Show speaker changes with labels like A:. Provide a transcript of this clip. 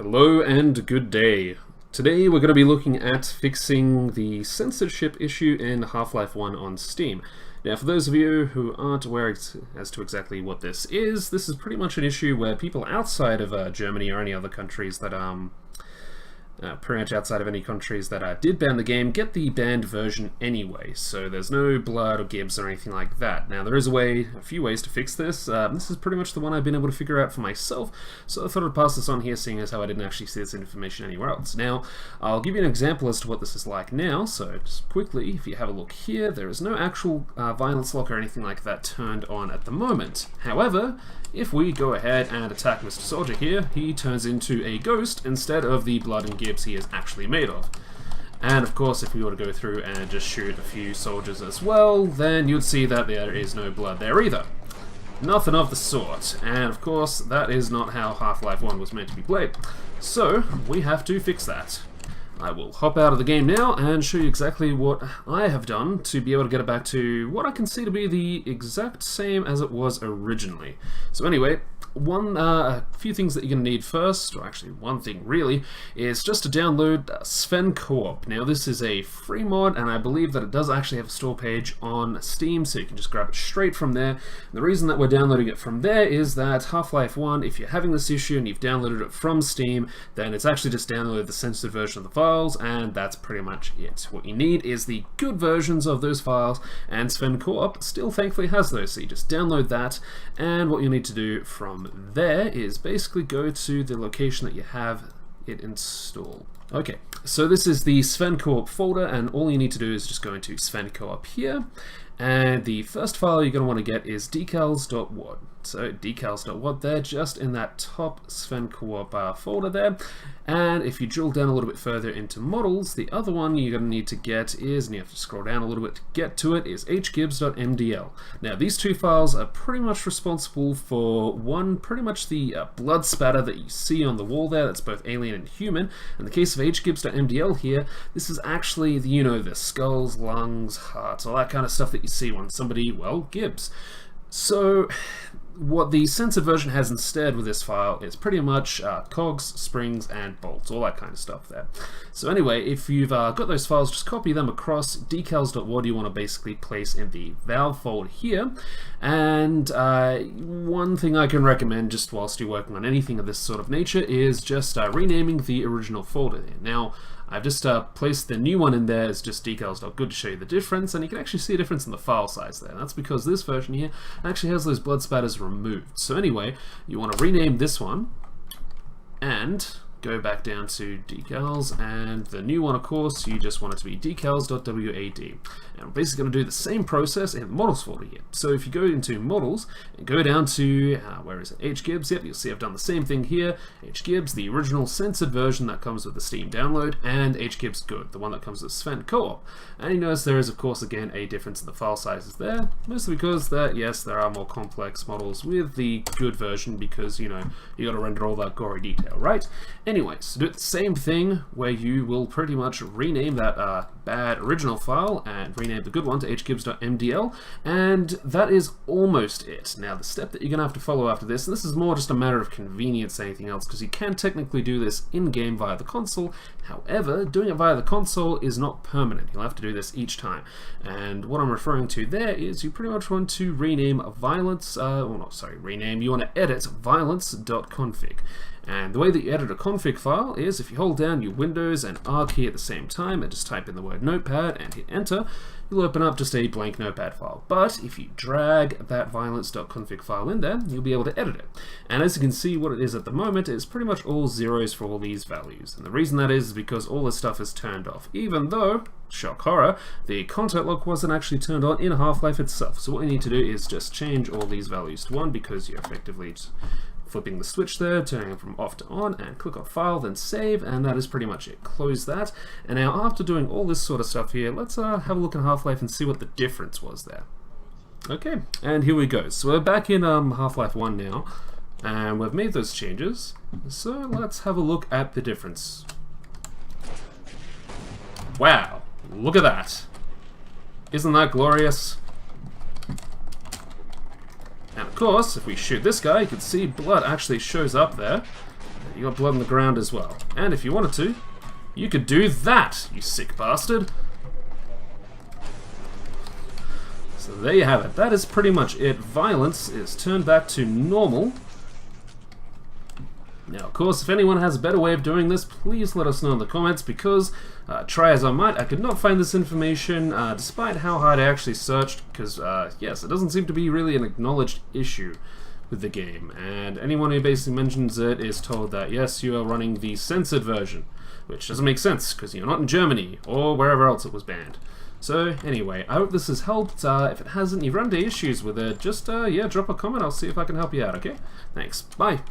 A: Hello and good day. Today we're going to be looking at fixing the censorship issue in Half-Life 1 on Steam. Now, for those of you who aren't aware as to exactly what this is pretty much an issue where people outside of Germany or any other countries that pretty much outside of any countries that did ban the game get the banned version anyway, so there's no blood or gibs or anything like that. Now, there is a few ways to fix this. This is pretty much the one I've been able to figure out for myself, so I thought I'd pass this on here, seeing as how I didn't actually see this information anywhere else. Now, I'll give you an example as to what this is like now, so just quickly, if you have a look here, there is no actual violence lock or anything like that turned on at the moment. However, if we go ahead and attack Mr. Soldier here, he turns into a ghost instead of the blood and gibs he is actually made of. And of course, if we were to go through and just shoot a few soldiers as well, then you'd see that there is no blood there either. Nothing of the sort. And of course, that is not how Half-Life 1 was meant to be played. So, we have to fix that. I will hop out of the game now and show you exactly what I have done to be able to get it back to what I can see to be the exact same as it was originally. So anyway, a few things that you're going to need first, or actually one thing really, is just to download Sven-Coop. Now this is a free mod, and I believe that it does actually have a store page on Steam, so you can just grab it straight from there. And the reason that we're downloading it from there is that Half-Life 1, if you're having this issue and you've downloaded it from Steam, then it's actually just downloaded the censored version of the file, and that's pretty much it. What you need is the good versions of those files, and Sven-Coop still thankfully has those, so you just download that, and what you need to do from there is basically go to the location that you have it installed. Okay, so this is the Sven-Coop folder, and all you need to do is just go into Sven-Coop here, and the first file you're going to want to get is decals.wad. So decals.wad there, just in that top Sven-Coop folder there. And if you drill down a little bit further into models, the other one you're going to need to get is, and you have to scroll down a little bit to get to it, is hgibs.mdl. Now these two files are pretty much responsible for pretty much the blood spatter that you see on the wall there. That's both alien and human. In the case of hgibs.mdl here, this is actually the skulls, lungs, hearts, all that kind of stuff that you see when somebody, well, gibs. So what the censored version has instead with this file is pretty much cogs, springs, and bolts, all that kind of stuff there. So anyway, if you've got those files, just copy them across. Decals.wad you want to basically place in the valve folder here. And one thing I can recommend just whilst you're working on anything of this sort of nature is just renaming the original folder there. Now, I've just placed the new one in there as just decals.good to show you the difference, and you can actually see a difference in the file size there. That's because this version here actually has those blood spatters removed. So anyway, you want to rename this one and go back down to decals, and the new one, of course, you just want it to be decals.wad. And we're basically going to do the same process in the models folder here. So if you go into models and go down to, where is it, hgibs, yep, you'll see I've done the same thing here. Hgibs, the original censored version that comes with the Steam download, and hgibs good, the one that comes with Sven-Coop. And you notice there is, of course, again, a difference in the file sizes there, mostly because that, yes, there are more complex models with the good version because, you got to render all that gory detail, right? Anyways, do the same thing where you will pretty much rename that bad original file and rename the good one to hgibs.mdl, and that is almost it. Now, the step that you're going to have to follow after this, and this is more just a matter of convenience than anything else, because you can technically do this in-game via the console. However, doing it via the console is not permanent. You'll have to do this each time. And what I'm referring to there is you pretty much want to rename violence, you want to edit violence.config. And the way that you edit a config file is if you hold down your Windows and R key at the same time and just type in the word notepad and hit enter, you'll open up just a blank notepad file. But if you drag that violence.config file in there, you'll be able to edit it. And as you can see, what it is at the moment is pretty much all zeros for all these values. And the reason that is because all this stuff is turned off, even though, shock horror, the content lock wasn't actually turned on in Half-Life itself. So what you need to do is just change all these values to 1 because you're effectively flipping the switch there, turning it from off to on, and click on File, then Save, and that is pretty much it. Close that. And now after doing all this sort of stuff here, let's have a look at Half-Life and see what the difference was there. Okay, and here we go. So we're back in Half-Life 1 now, and we've made those changes. So let's have a look at the difference. Wow, look at that. Isn't that glorious? And of course, if we shoot this guy, you can see blood actually shows up there. You got blood on the ground as well. And if you wanted to, you could do that, you sick bastard. So there you have it. That is pretty much it. Violence is turned back to normal. Now, of course, if anyone has a better way of doing this, please let us know in the comments, because try as I might, I could not find this information, despite how hard I actually searched, because, yes, it doesn't seem to be really an acknowledged issue with the game, and anyone who basically mentions it is told that, yes, you are running the censored version, which doesn't make sense, because you're not in Germany, or wherever else it was banned. So, anyway, I hope this has helped. If it hasn't, you've run into issues with it, just, yeah, drop a comment, I'll see if I can help you out, okay? Thanks, bye!